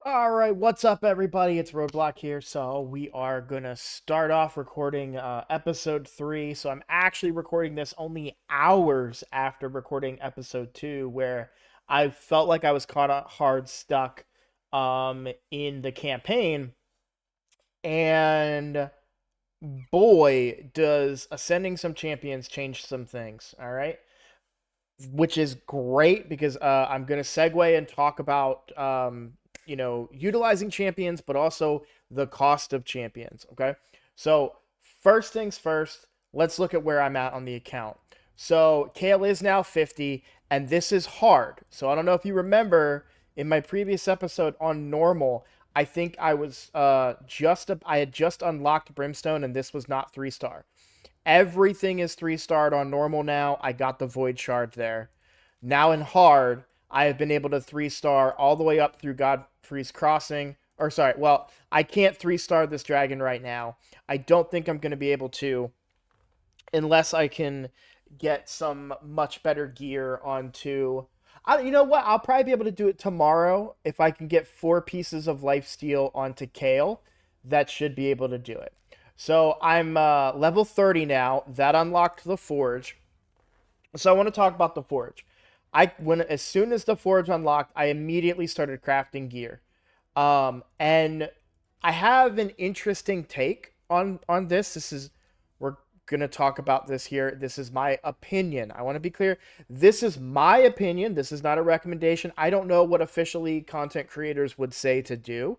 All right, what's up, everybody? It's Roadblock here. So we are gonna start off recording episode 3. So I'm actually recording this only hours after recording episode 2, where I felt like I was caught hard stuck in the campaign, and boy, does ascending some champions change some things. All right, which is great because I'm going to segue and talk about utilizing champions, but also the cost of champions. Okay, so first things first, let's look at where I'm at on the account. So Kale is now 50, and this is hard. So I don't know if you remember in my previous episode on normal. I think I was I had just unlocked Brimstone, and this was not 3 star. Everything is 3 starred on normal now. I got the Void Shard there. Now in hard, I have been able to 3 star all the way up through Godfrey's Crossing. Or sorry, well, I can't 3 star this dragon right now. I don't think I'm going to be able to unless I can get some much better gear onto. You know what? I'll probably be able to do it tomorrow if I can get 4 pieces of lifesteal onto Kale. That should be able to do it. So I'm level 30 now. That unlocked the forge. So I want to talk about the forge. As soon as the forge unlocked, I immediately started crafting gear. And I have an interesting take on this. We're gonna talk about this here. This is my opinion. I want to be clear. This is my opinion. This is not a recommendation. I don't know what officially content creators would say to do.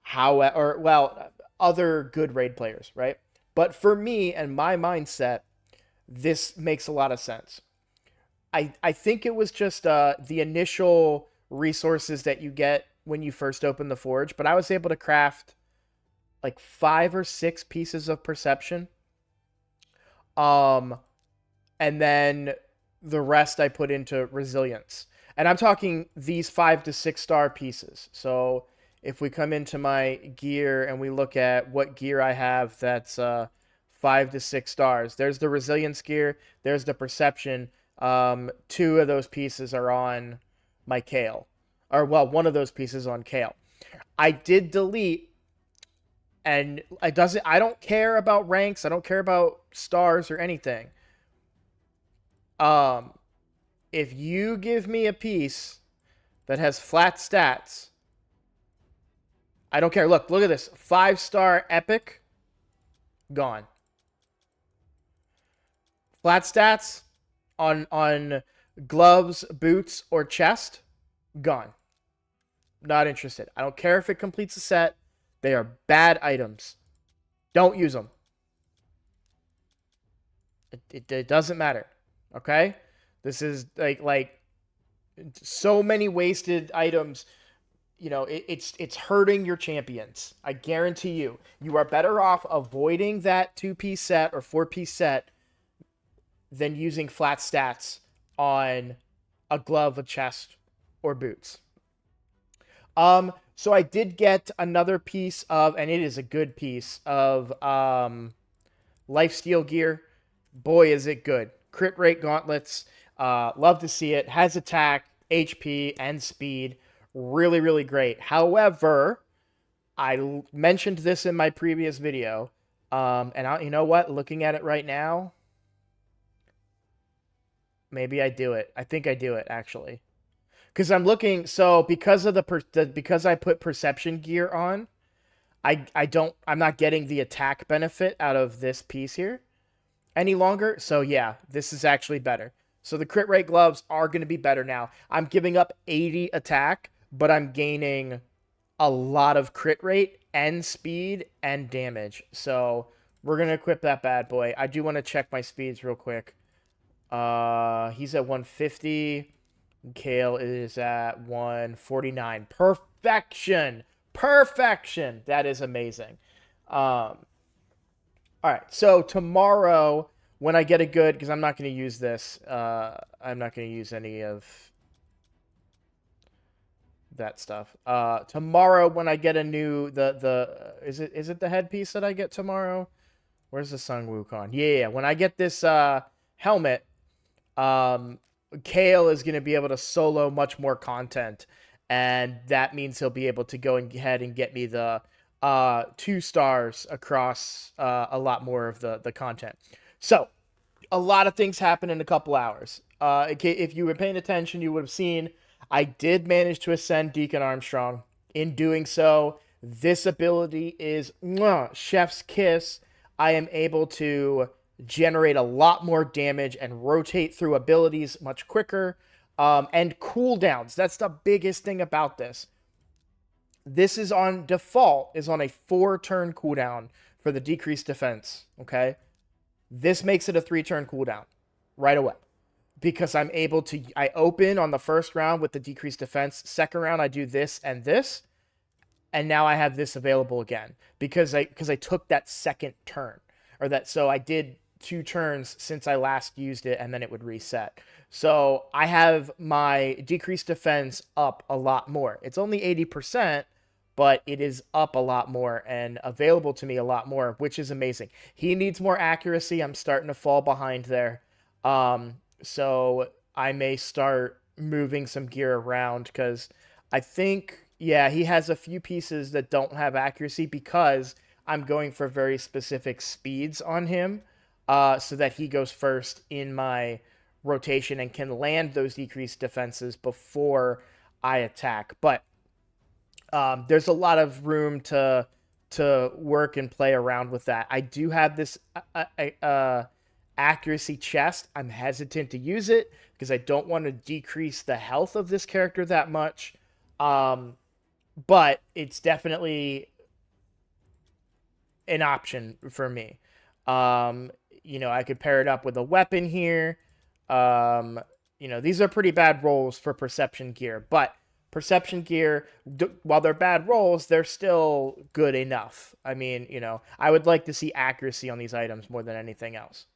How or well, other good raid players, right? But for me and my mindset, this makes a lot of sense. I think it was just the initial resources that you get when you first open the forge, but I was able to craft like 5 or 6 pieces of perception. Um, and then the rest I put into resilience. And I'm talking these 5 to 6 star pieces. So if we come into my gear and we look at what gear I have that's 5 to 6 stars, there's the resilience gear, there's the perception. 2 of those pieces are on my Kale. Or, well, one of those pieces on Kale. I did delete, and I don't care about ranks, I don't care about stars or anything. Um, if you give me a piece that has flat stats, I don't care. Look at this. 5 star epic, gone. Flat stats on gloves, boots, or chest, gone. Not interested. I don't care if it completes a set. They are bad items. Don't use them. It doesn't matter. Okay? This is like so many wasted items. It's hurting your champions. I guarantee you. You are better off avoiding that 2 piece set or 4 piece set than using flat stats on a glove, a chest, or boots. So I did get another piece of, and it is a good piece of lifesteal gear. Boy, is it good. Crit rate gauntlets. Love to see it. Has attack, HP, and speed. Really, really great. However, I mentioned this in my previous video. You know what? Looking at it right now, maybe I do it. I think I do it actually. Because I'm looking, so because of because I put perception gear on, I'm not getting the attack benefit out of this piece here any longer. So yeah, this is actually better. So the crit rate gloves are going to be better now. I'm giving up 80 attack, but I'm gaining a lot of crit rate and speed and damage. So we're going to equip that bad boy. I do want to check my speeds real quick. He's at 150. Kale is at 149. Perfection. Perfection. That is amazing. All right. So tomorrow, when I get a good, because I'm not going to use this, I'm not going to use any of that stuff. Tomorrow, when I get a new is it the headpiece that I get tomorrow? Where's the Sun Wukong? Yeah. When I get this helmet, um, Kale is going to be able to solo much more content, and that means he'll be able to go ahead and get me the 2 stars across a lot more of the content. So a lot of things happen in a couple hours. If you were paying attention, you would have seen I did manage to ascend Deacon Armstrong. In doing so, this ability is chef's kiss. I am able to generate a lot more damage and rotate through abilities much quicker. And cooldowns. That's the biggest thing about this. This is on default, is on a 4-turn cooldown for the decreased defense. Okay. This makes it a 3-turn cooldown right away because I'm able to, I open on the first round with the decreased defense. Second round, I do this and this. And now I have this available again because I took that second turn or that. So I did 2 turns since I last used it and then it would reset. So I have my decreased defense up a lot more. It's only 80%, but it is up a lot more and available to me a lot more, which is amazing. He needs more accuracy. I'm starting to fall behind there. So I may start moving some gear around because I think, yeah, he has a few pieces that don't have accuracy because I'm going for very specific speeds on him, so that he goes first in my rotation and can land those decreased defenses before I attack. But there's a lot of room to work and play around with that. I do have this accuracy chest. I'm hesitant to use it because I don't want to decrease the health of this character that much. But it's definitely an option for me. I could pair it up with a weapon here. These are pretty bad rolls for perception gear, but perception gear, while they're bad rolls, they're still good enough. I mean, I would like to see accuracy on these items more than anything else.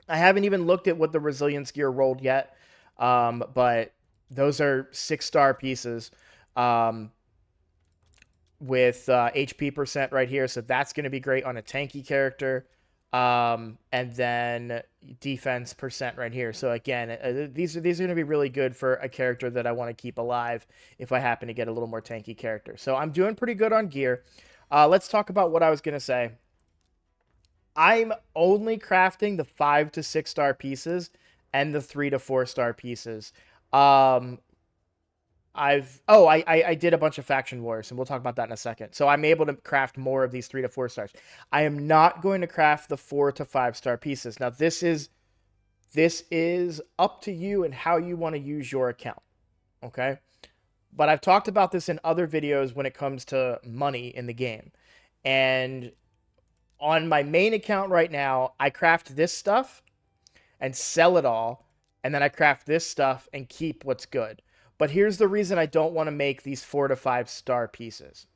I haven't even looked at what the resilience gear rolled yet, but those are 6-star pieces with HP percent right here, so that's going to be great on a tanky character. And then defense percent right here. So again, these are going to be really good for a character that I want to keep alive if I happen to get a little more tanky character. So I'm doing pretty good on gear. Let's talk about what I was going to say. I'm only crafting the 5 to 6-star pieces and the 3 to 4-star pieces. I did a bunch of faction wars, and we'll talk about that in a second. So I'm able to craft more of these 3 to 4 stars. I am not going to craft the 4 to 5-star pieces. Now this is up to you and how you want to use your account. Okay? But I've talked about this in other videos when it comes to money in the game. And on my main account right now, I craft this stuff and sell it all, and then I craft this stuff and keep what's good. But here's the reason I don't want to make these 4 to 5-star pieces.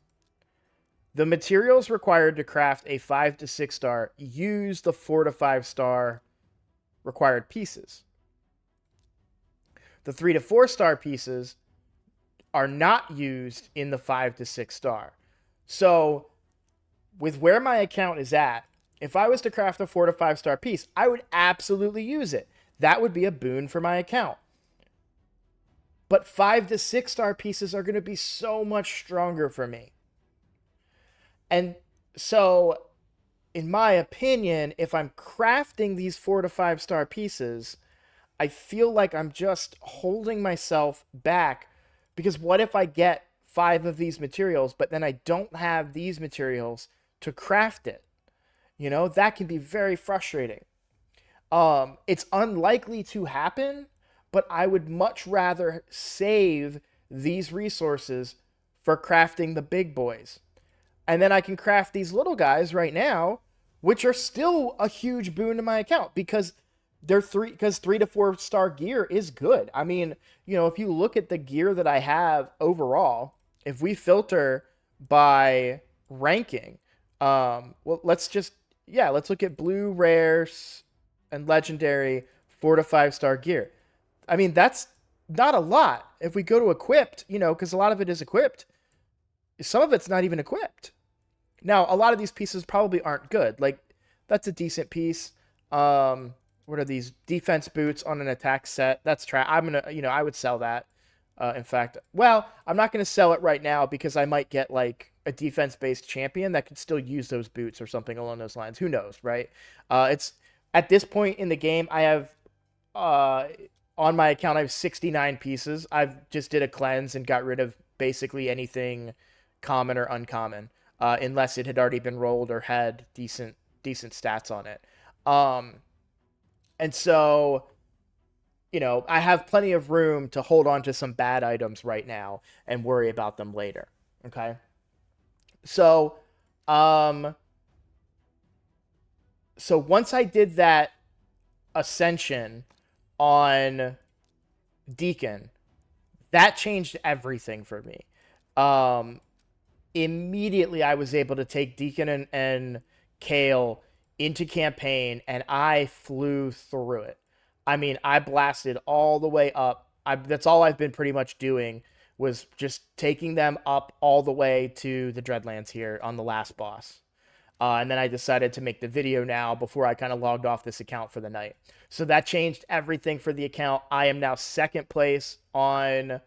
The materials required to craft a 5 to 6-star use the 4 to 5-star required pieces. The 3 to 4-star pieces are not used in the 5 to 6-star. So with where my account is at, if I was to craft a 4 to 5-star piece, I would absolutely use it. That would be a boon for my account. But 5 to 6-star pieces are going to be so much stronger for me. And so, in my opinion, if I'm crafting these 4 to 5-star pieces, I feel like I'm just holding myself back. Because what if I get 5 of these materials, but then I don't have these materials to craft it? That can be very frustrating. It's unlikely to happen, but I would much rather save these resources for crafting the big boys. And then I can craft these little guys right now, which are still a huge boon to my account because 3 to 4-star gear is good. I mean, if you look at the gear that I have overall, if we filter by ranking, let's look at blue, rares, and legendary 4 to 5-star gear. I mean, that's not a lot. If we go to equipped, because a lot of it is equipped, some of it's not even equipped. Now, a lot of these pieces probably aren't good. Like, that's a decent piece. What are these? Defense boots on an attack set. That's I would sell that. In fact, well, I'm not going to sell it right now because I might get like a defense-based champion that could still use those boots or something along those lines. Who knows, right? It's at this point in the game, I have uh, on my account, I have 69 pieces. I've just did a cleanse and got rid of basically anything common or uncommon, unless it had already been rolled or had decent stats on it. Um, and so I have plenty of room to hold on to some bad items right now and worry about them later. Okay. So, um, so once I did that ascension on Deacon, that changed everything for me. Um, Immediately I was able to take Deacon and Kale into campaign, and I flew through it. I mean, I blasted all the way up. That's all I've been pretty much doing was just taking them up all the way to the Dreadlands here on the last boss. And then I decided to make the video now before I kind of logged off this account for the night. So that changed everything for the account. I am now second place on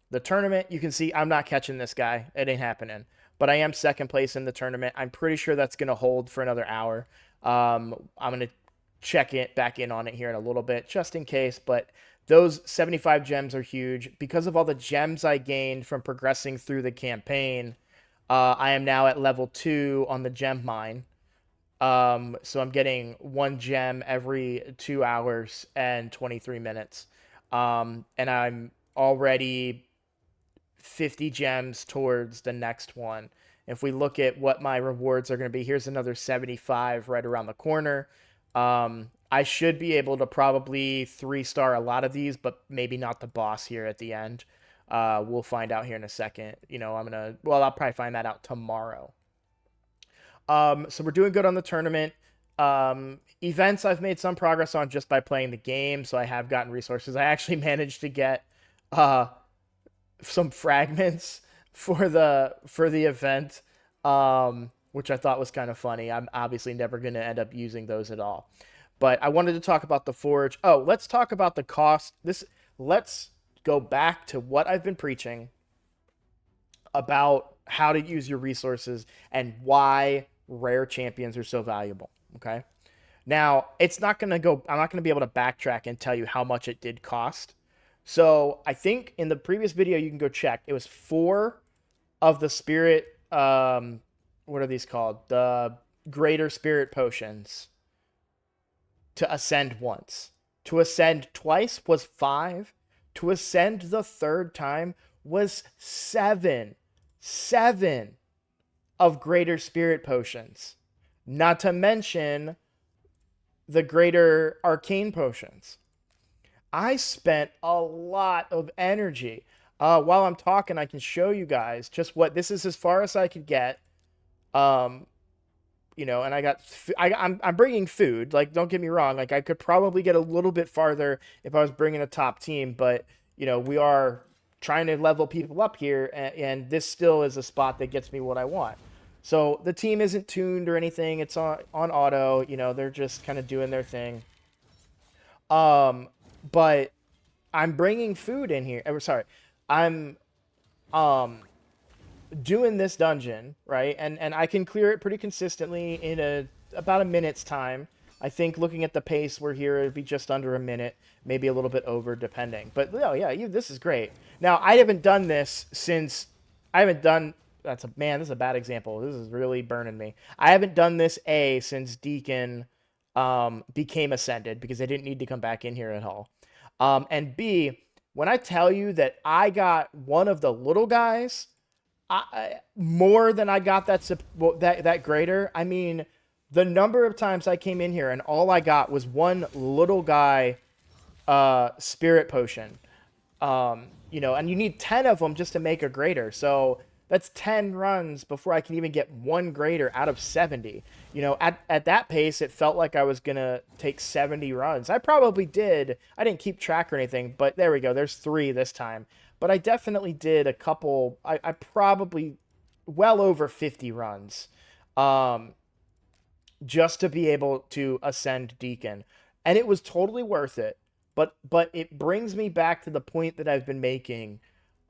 the tournament. You can see I'm not catching this guy. It ain't happening. But I am second place in the tournament. I'm pretty sure that's going to hold for another hour. I'm going to check it back in on it here in a little bit just in case. But those 75 gems are huge. Because of all the gems I gained from progressing through the campaign, I am now at level 2 on the gem mine. So I'm getting 1 gem every 2 hours and 23 minutes. And I'm already 50 gems towards the next one. If we look at what my rewards are going to be, here's another 75 right around the corner. I should be able to probably 3-star a lot of these, but maybe not the boss here at the end. We'll find out here in a second. I'll probably find that out tomorrow. So we're doing good on the tournament. Events I've made some progress on just by playing the game, so I have gotten resources. I actually managed to get some fragments for the event, which I thought was kind of funny. I'm obviously never going to end up using those at all. But I wanted to talk about the forge. Oh, let's talk about the cost. Let's go back to what I've been preaching about how to use your resources and why rare champions are so valuable. Okay. Now, I'm not going to be able to backtrack and tell you how much it did cost. So I think in the previous video, you can go check. It was 4 of the spirit, what are these called? The greater spirit potions to ascend once. To ascend twice was 5. To ascend the third time was 7. 7 of greater spirit potions. Not to mention the greater arcane potions. I spent a lot of energy. While I'm talking, I can show you guys just what this is as far as I could get. And I'm bringing food. Like, don't get me wrong. Like, I could probably get a little bit farther if I was bringing a top team, but we are trying to level people up here, and this still is a spot that gets me what I want. So the team isn't tuned or anything. It's on auto. They're just kind of doing their thing. But I'm bringing food in here. Sorry, I'm doing this dungeon, right? And I can clear it pretty consistently in about a minute's time. I think looking at the pace we're here, it'd be just under a minute, maybe a little bit over, depending. But oh yeah, this is great. Now I haven't done this since I haven't done. This is a bad example. This is really burning me. I haven't done this since Deacon became ascended because I didn't need to come back in here at all. And B, when I tell you that I got one of the little guys, more than I got that greater. I mean, the number of times I came in here and all I got was one little guy spirit potion. And you need 10 of them just to make a greater. So that's 10 runs before I can even get one greater out of 70. At that pace, it felt like I was going to take 70 runs. I probably did. I didn't keep track or anything, but there we go. There's 3 this time. But I definitely did a couple. I probably well over 50 runs just to be able to ascend Deacon. And it was totally worth it. But it brings me back to the point that I've been making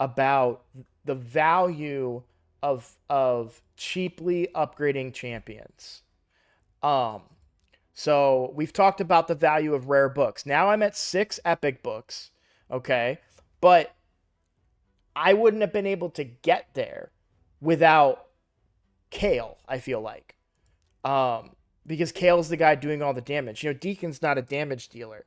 about the value of cheaply upgrading champions. Um, so we've talked about the value of rare books. Now I'm at 6 epic books, okay? But I wouldn't have been able to get there without Kale, I feel like. Because Kale's the guy doing all the damage. Deacon's not a damage dealer.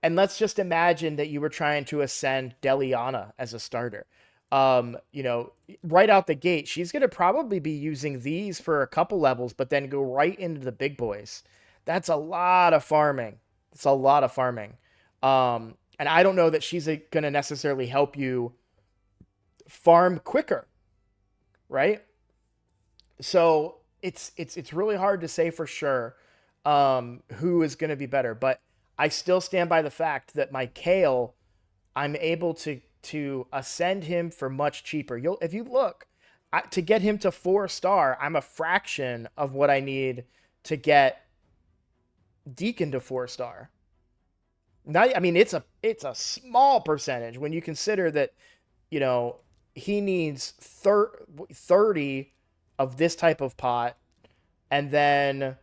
And let's just imagine that you were trying to ascend Deliana as a starter. Right out the gate, she's going to probably be using these for a couple levels, but then go right into the big boys. That's a lot of farming. It's a lot of farming. And I don't know that she's going to necessarily help you farm quicker, right? So it's really hard to say for sure who is going to be better, but I still stand by the fact that my Kale, I'm able to ascend him for much cheaper. If you look to get him to 4-star, I'm a fraction of what I need to get Deacon to 4-star. Now, I mean, it's a small percentage when you consider that, he needs 30 of this type of pot and then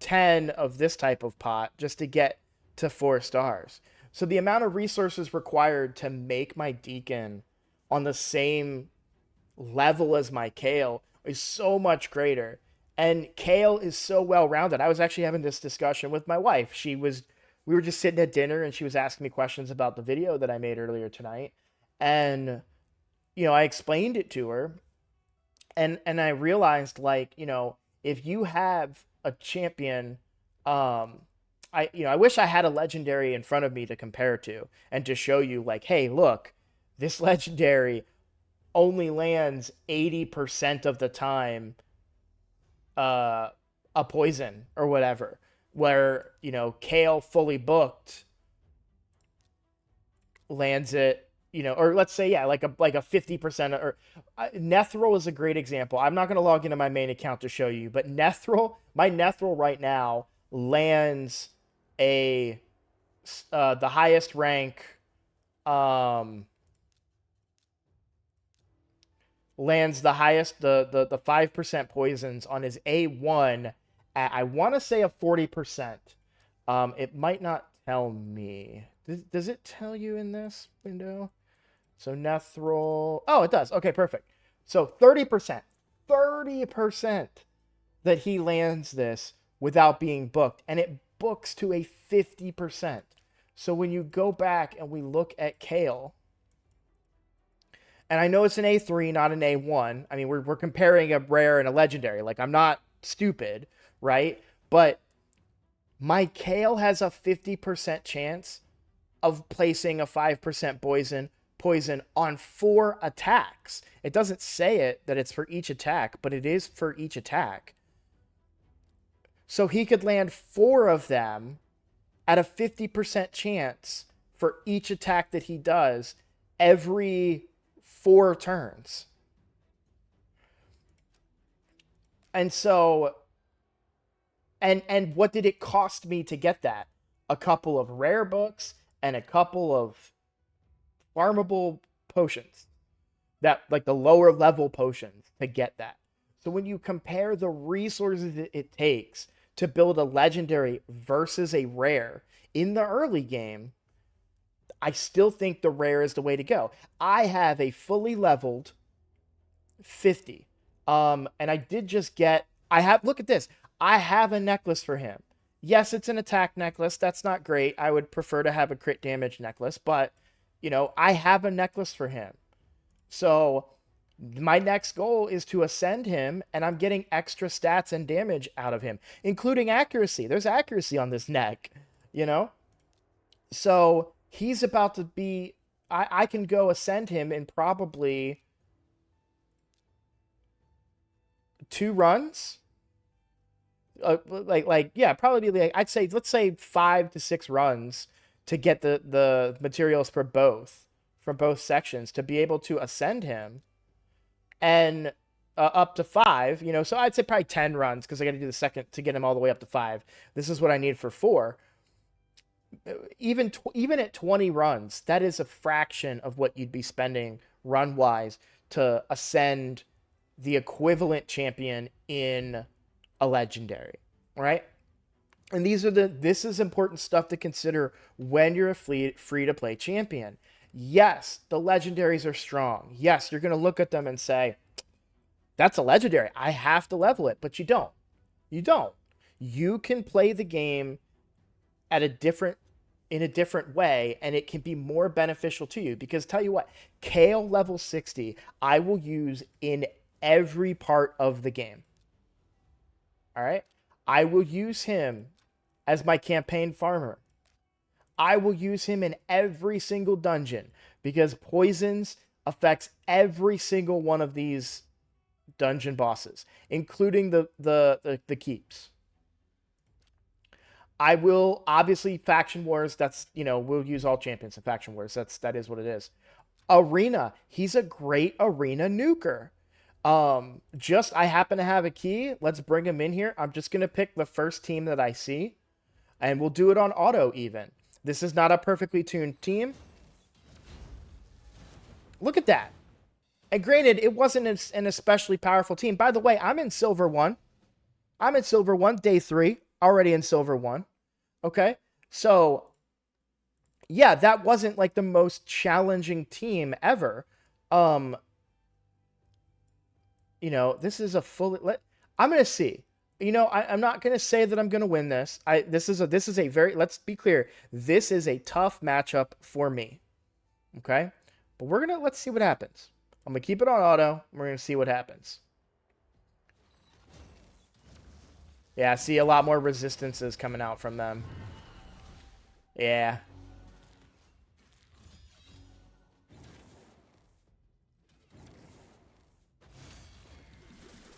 10 of this type of pot just to get to 4 stars. So the amount of resources required to make my Deacon on the same level as my Kale is so much greater. And Kale is so well rounded. I was actually having this discussion with my wife. We were just sitting at dinner and she was asking me questions about the video that I made earlier tonight. And, I explained it to her, and I realized, like, if you have a champion, I wish I had a legendary in front of me to compare to and to show you, like, hey, look, this legendary only lands 80% of the time a poison or whatever, where, Kale fully booked lands it, or let's say, yeah, like a 50%. Or Nethril is a great example. I'm not going to log into my main account to show you, but my Nethril right now lands a the highest rank, um lands the highest, the 5% poisons on his A1 at, I want to say, a 40%. It might not tell me. Does it tell you in this window? So Nethril. Oh, it does. Okay, perfect. So 30%. 30% that he lands this without being booked. And it books to a 50%. So when you go back and we look at Kale, and I know it's an A3, not an A1. I mean, we're comparing a rare and a legendary. Like, I'm not stupid, right? But my Kale has a 50% chance of placing a 5% poison on 4 attacks. It doesn't say it that it's for each attack, but it is for each attack. So he could land 4 of them at a 50% chance for each attack that he does every 4 turns. And so, and what did it cost me to get that? A couple of rare books and a couple of farmable potions, that, like, the lower level potions, to get that. So when you compare the resources it takes to build a legendary versus a rare in the early game, I still think the rare is the way to go. I have a fully leveled 50. And I did just get, look at this. I have a necklace for him. Yes, it's an attack necklace. That's not great. I would prefer to have a crit damage necklace, but, I have a necklace for him. So my next goal is to ascend him, and I'm getting extra stats and damage out of him, including accuracy. There's accuracy on this neck, you know? So he's about to be, I can go ascend him in probably 2 runs. Yeah, probably, like, I'd say, let's say 5 to 6 runs to get the materials for both, from both sections, to be able to ascend him, and up to 5, so I'd say probably 10 runs, because I got to do the second to get him all the way up to 5. This is what I need for 4. even at 20 runs, that is a fraction of what you'd be spending run wise to ascend the equivalent champion in a legendary, right? And this is important stuff to consider when you're a free to play champion. Yes, the legendaries are strong. Yes, you're going to look at them and say, that's a legendary. I have to level it, but you don't. You don't. You can play the game at a different in a different way, and it can be more beneficial to you, because tell you what, Kale level 60 I will use in every part of the game. All right, I will use him as my campaign farmer. I will use him in every single dungeon, because poisons affects every single one of these dungeon bosses, including the keeps. I will obviously faction wars. That's, we'll use all champions in faction wars. That is what it is. Arena. He's a great arena nuker. Just I happen to have a key. Let's bring him in here. I'm just gonna pick the first team that I see, and we'll do it on auto even. This is not a perfectly tuned team. Look at that. And granted, it wasn't an especially powerful team. By the way, I'm in Silver 1. I'm in Silver 1, day 3. Already in Silver 1. Okay? So, yeah, that wasn't like the most challenging team ever. This is a I'm going to see. I'm not going to say that I'm going to win this. This is a very, let's be clear. This is a tough matchup for me. Okay? But let's see what happens. I'm going to keep it on auto. We're going to see what happens. Yeah, I see a lot more resistances coming out from them. Yeah.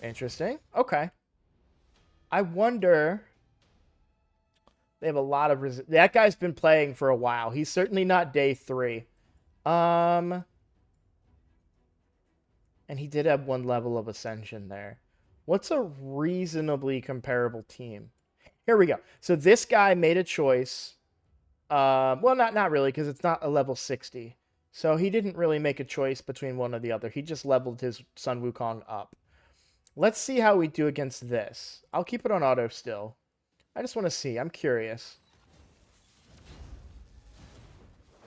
Interesting. Okay. I wonder... They have a lot of... That guy's been playing for a while. He's certainly not day 3. And he did have 1 level of ascension there. What's a reasonably comparable team? Here we go. So this guy made a choice. Well, not really, because it's not a level 60. So he didn't really make a choice between one or the other. He just leveled his Sun Wukong up. Let's see how we do against this. I'll keep it on auto still. I just want to see. I'm curious.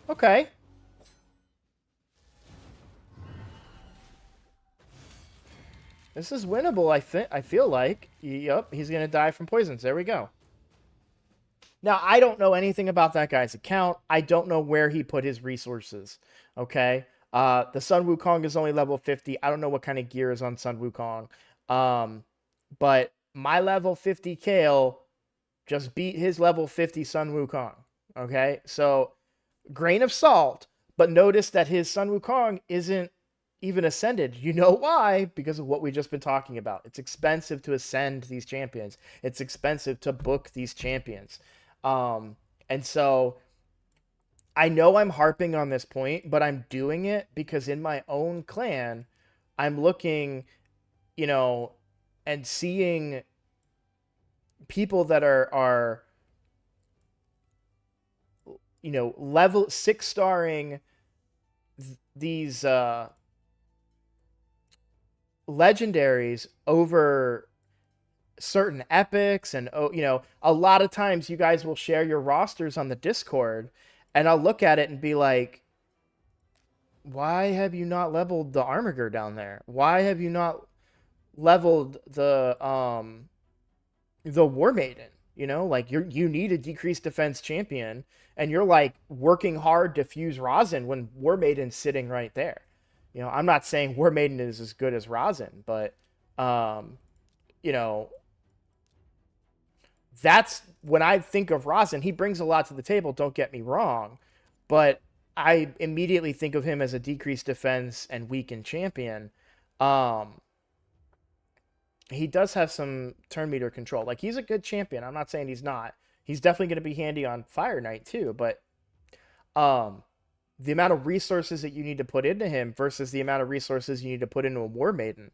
Okay. This is winnable, I feel like. Yep, he's going to die from poisons. There we go. Now, I don't know anything about that guy's account. I don't know where he put his resources. Okay? The Sun Wukong is only level 50. I don't know what kind of gear is on Sun Wukong. But my level 50 Kale just beat his level 50 Sun Wukong. Okay? So, grain of salt. But notice that his Sun Wukong isn't even ascended. You know why? Because of what we've just been talking about. It's expensive to ascend these champions. It's expensive to book these champions. And so I know I'm harping on this point, but I'm doing it because in my own clan, I'm looking, and seeing people that are level 6-starring these legendaries over certain epics. And a lot of times you guys will share your rosters on the Discord, and I'll look at it and be like, why have you not leveled the Armiger down there? Why have you not leveled the War Maiden? Like you need a decreased defense champion, and you're like working hard to fuse Rosin when War Maiden's sitting right there. I'm not saying War Maiden is as good as Rosin, but that's when I think of Rosin. He brings a lot to the table, don't get me wrong, but I immediately think of him as a decreased defense and weakened champion. He does have some turn meter control. Like, he's a good champion. I'm not saying he's not. He's definitely going to be handy on Fire Knight too, but the amount of resources that you need to put into him versus the amount of resources you need to put into a War Maiden.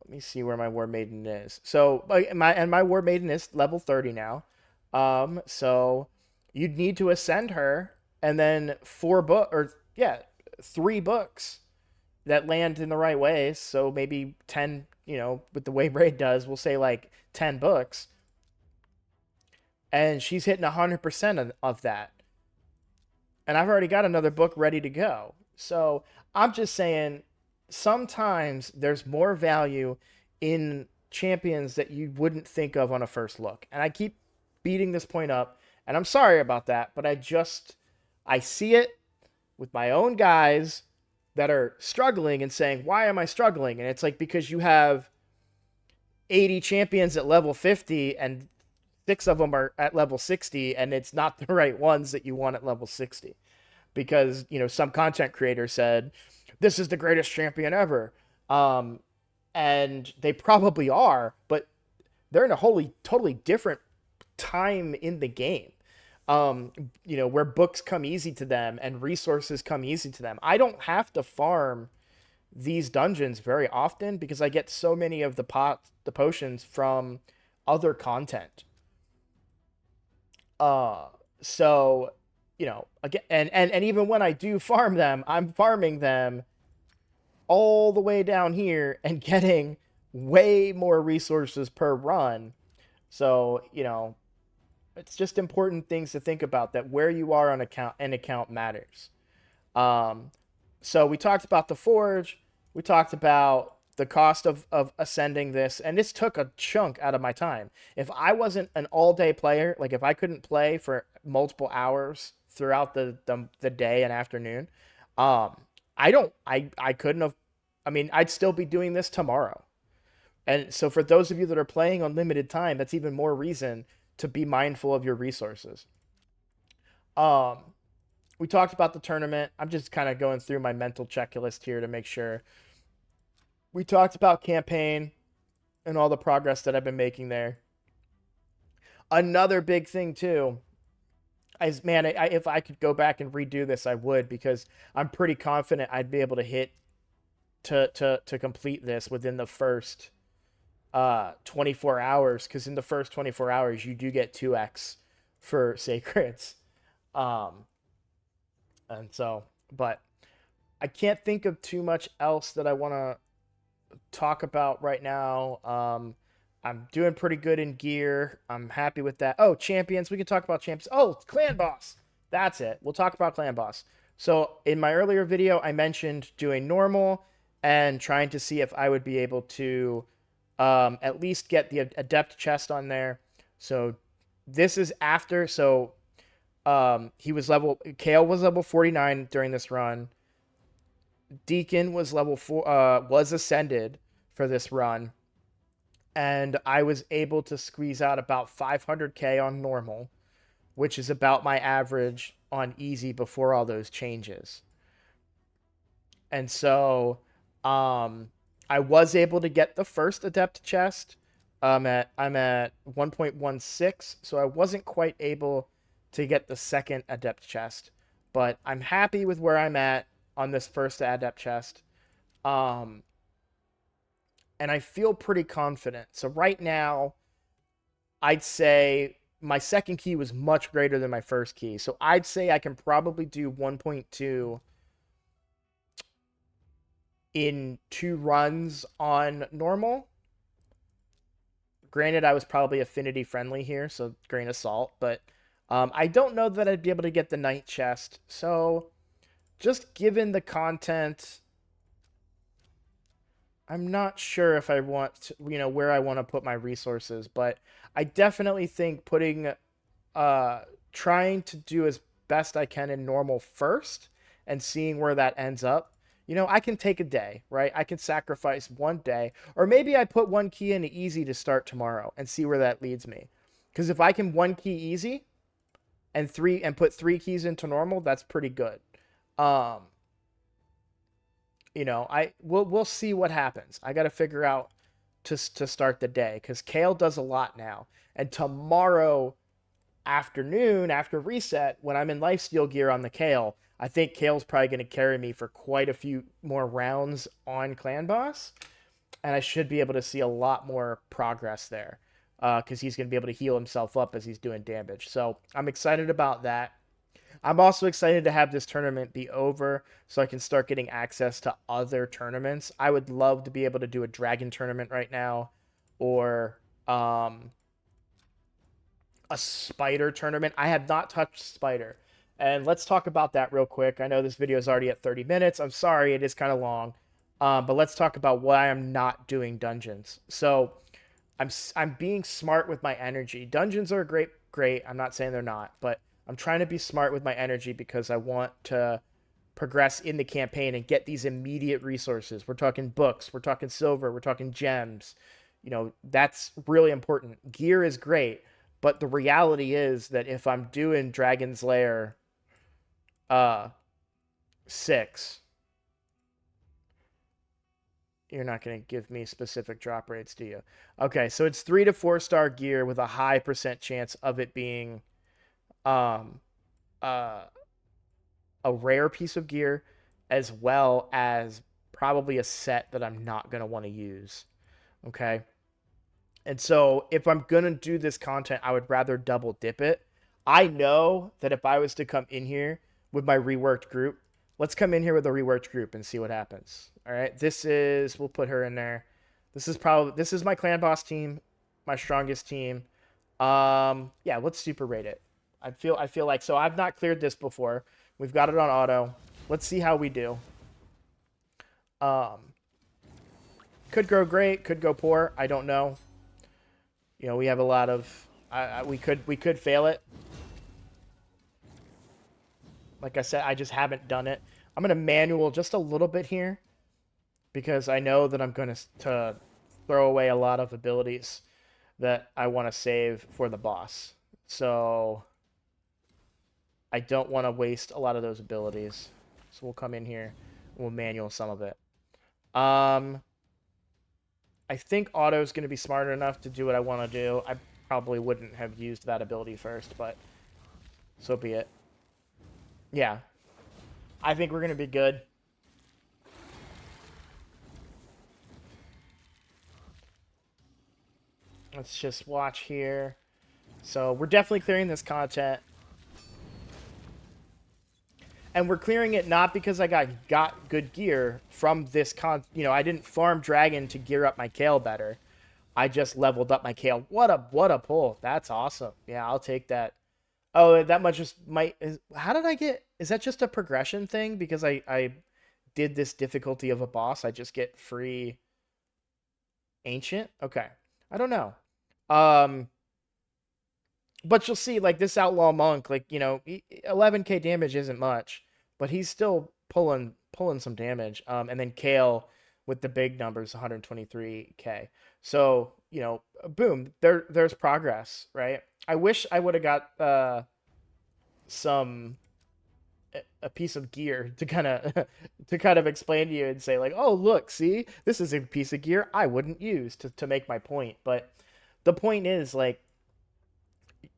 Let me see where my War Maiden is. So my War Maiden is level 30 now. So you'd need to ascend her, and then 3 books that land in the right ways. So maybe 10, with the way Braid does, we'll say like 10 books. And she's hitting 100% of that. And I've already got another book ready to go. So I'm just saying sometimes there's more value in champions that you wouldn't think of on a first look. And I keep beating this point up, and I'm sorry about that, but I see it with my own guys that are struggling and saying, "Why am I struggling?" And it's like, because you have 80 champions at level 50 and 6 of them are at level 60, and it's not the right ones that you want at level 60. Because, some content creator said, "This is the greatest champion ever." And they probably are, but they're in a totally different time in the game. Where books come easy to them and resources come easy to them. I don't have to farm these dungeons very often because I get so many of the potions from other content. Uh, so, again, and even when I do farm them, I'm farming them all the way down here and getting way more resources per run. So, it's just important things to think about, that where you are on an account matters. Um, so we talked about the forge, we talked about the cost of ascending this, and this took a chunk out of my time. If I wasn't an all-day player, like if I couldn't play for multiple hours throughout the day and afternoon, um, I couldn't have. I mean, I'd still be doing this tomorrow. And so for those of you that are playing on limited time, that's even more reason to be mindful of your resources. Um, we talked about the tournament. I'm just kind of going through my mental checklist here to make sure. We talked about campaign and all the progress that I've been making there. Another big thing too is, man, if I could go back and redo this, I would, because I'm pretty confident I'd be able to hit to complete this within the first 24 hours, because in the first 24 hours you do get 2x for sacreds. Um and so, but I can't think of too much else that I want to talk about right now. I'm doing pretty good in gear. I'm happy with that. Oh, champions. We can talk about champions. Oh, clan boss. That's it. We'll talk about clan boss. So in my earlier video, I mentioned doing normal and trying to see if I would be able to at least get the adept chest on there. So this is after. So Kayle was level 49 during this run. Deacon was level 4, was ascended for this run, and I was able to squeeze out about 500k on normal, which is about my average on easy before all those changes. And so, I was able to get the first adept chest. I'm at 1.16, so I wasn't quite able to get the second adept chest, but I'm happy with where I'm at on this first adept chest. Um, and I feel pretty confident. So right now, I'd say my second key was much greater than my first key. So I'd say I can probably do 1.2 in 2 runs on normal. Granted, I was probably affinity friendly here, so grain of salt, but I don't know that I'd be able to get the knight chest. So just given the content, I'm not sure if I want to, where I want to put my resources, but I definitely think trying to do as best I can in normal first and seeing where that ends up. I can take a day, right? I can sacrifice one day, or maybe I put one key into easy to start tomorrow and see where that leads me. Because if I can one key easy and put 3 keys into normal, that's pretty good. Um, we'll see what happens. I got to figure out to start the day, because Kayle does a lot now, and tomorrow afternoon after reset, when I'm in lifesteal gear on the Kayle, I think Kayle's probably going to carry me for quite a few more rounds on clan boss, and I should be able to see a lot more progress there. because he's going to be able to heal himself up as he's doing damage. So I'm excited about that. I'm also excited to have this tournament be over so I can start getting access to other tournaments. I would love to be able to do a dragon tournament right now, or a spider tournament. I have not touched spider. And let's talk about that real quick. I know this video is already at 30 minutes. I'm sorry, it is kind of long. But let's talk about why I'm not doing dungeons. So I'm being smart with my energy. Dungeons are great. I'm not saying they're not, but I'm trying to be smart with my energy because I want to progress in the campaign and get these immediate resources. We're talking books, we're talking silver, we're talking gems. That's really important. Gear is great, but the reality is that if I'm doing Dragon's Lair 6, you're not going to give me specific drop rates, do you? Okay, so it's 3 to 4 star gear with a high percent chance of it being um uh a rare piece of gear, as well as probably a set that I'm not going to want to use. Okay. And so if I'm going to do this content, I would rather double dip it. I know that if I was to come in here with my reworked group, let's come in here with a reworked group and see what happens. All right. We'll put her in there. This is my clan boss team, my strongest team. Yeah, let's super rate it. I feel like, so I've not cleared this before. We've got it on auto. Let's see how we do. Could go great, could go poor. I don't know. We have a lot of. We could fail it. Like I said, I just haven't done it. I'm gonna manual just a little bit here because I know that I'm gonna to throw away a lot of abilities that I want to save for the boss. So I don't want to waste a lot of those abilities. So we'll come in here and we'll manual some of it. I think auto is going to be smart enough to do what I want to do. I probably wouldn't have used that ability first, but so be it. Yeah. I think we're going to be good. Let's just watch here. So we're definitely clearing this content. And we're clearing it not because I got good gear from this I didn't farm dragon to gear up my Kayle better. I just leveled up my Kayle. What a pull. That's awesome. Yeah, I'll take that. Oh, that much just how did I get, is that just a progression thing? Because I did this difficulty of a boss, I just get free ancient? Okay. I don't know. But you'll see, like, this outlaw monk, like, 11k damage isn't much, but he's still pulling some damage. And then Kayle with the big numbers, 123k. So, boom, there's progress, right? I wish I would have got a piece of gear to kind of explain to you and say, like, oh, look, see, this is a piece of gear I wouldn't use to make my point. But the point is, like,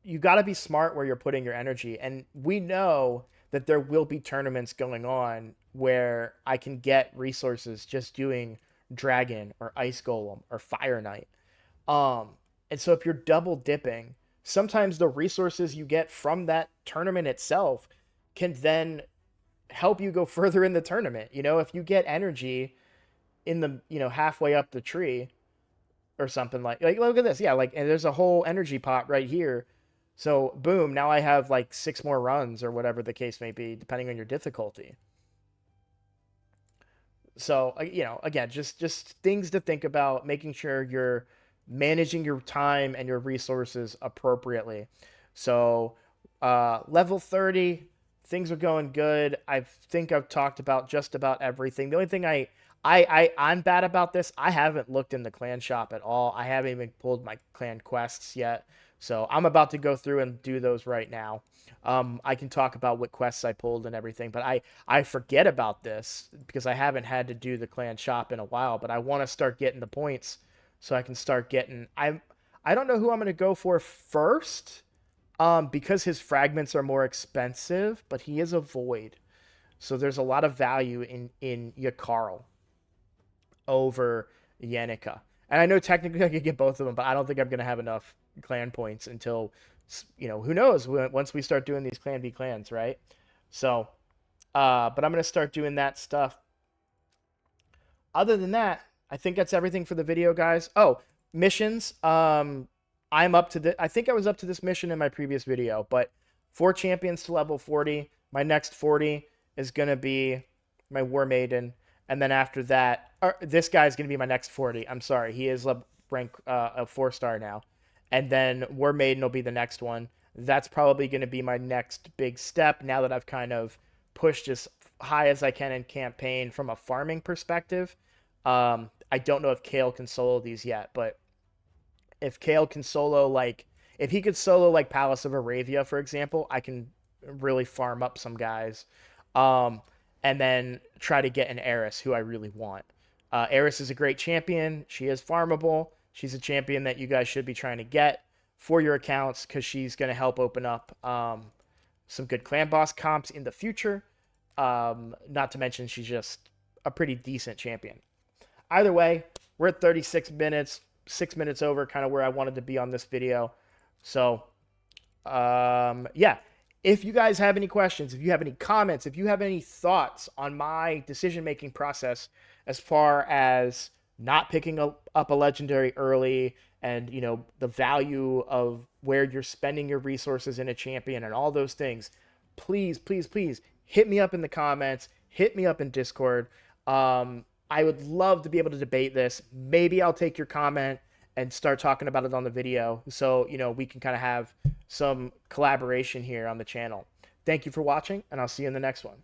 you got to be smart where you're putting your energy. And we know that there will be tournaments going on where I can get resources just doing dragon or ice golem or fire knight. And so if you're double dipping, sometimes the resources you get from that tournament itself can then help you go further in the tournament. If you get energy in the, halfway up the tree or something, like look at this. Yeah, like, and there's a whole energy pot right here. So boom, now I have like 6 more runs or whatever the case may be, depending on your difficulty. So, again, just things to think about, making sure you're managing your time and your resources appropriately. So, level 30, things are going good. I think I've talked about just about everything. The only thing I'm bad about this, I haven't looked in the clan shop at all. I haven't even pulled my clan quests yet. So I'm about to go through and do those right now. I can talk about what quests I pulled and everything, but I forget about this because I haven't had to do the clan shop in a while, but I want to start getting the points so I can start getting, I don't know who I'm going to go for first, because his fragments are more expensive, but he is a void. So there's a lot of value in Yakarl over Yenica. And I know technically I could get both of them, but I don't think I'm gonna have enough clan points until, who knows, once we start doing these clan v clans, right? So, but I'm gonna start doing that stuff. Other than that, I think that's everything for the video, guys. Oh, missions. I'm up to the. I think I was up to this mission in my previous video, but 4 champions to level 40. My next 40 is gonna be my War Maiden, and then after that, this guy's gonna be my next 40. I'm sorry, he is rank a 4-star now, and then War Maiden will be the next one. That's probably gonna be my next big step now that I've kind of pushed as high as I can in campaign from a farming perspective. I don't know if Kale can solo these yet, but if Kale can solo, like, if he could solo like Palace of Aravia, for example, I can really farm up some guys, um, and then try to get an Eris who I really want. Eris is a great champion. She is farmable. She's a champion that you guys should be trying to get for your accounts because she's going to help open up some good clan boss comps in the future. Not to mention she's just a pretty decent champion. Either way, we're at 36 minutes, 6 minutes over kind of where I wanted to be on this video. So, yeah. If you guys have any questions, if you have any comments, if you have any thoughts on my decision-making process as far as not picking up a legendary early and, the value of where you're spending your resources in a champion and all those things, please, please, please hit me up in the comments, hit me up in Discord. I would love to be able to debate this. Maybe I'll take your comment and start talking about it on the video so, we can kind of have some collaboration here on the channel. Thank you for watching, and I'll see you in the next one.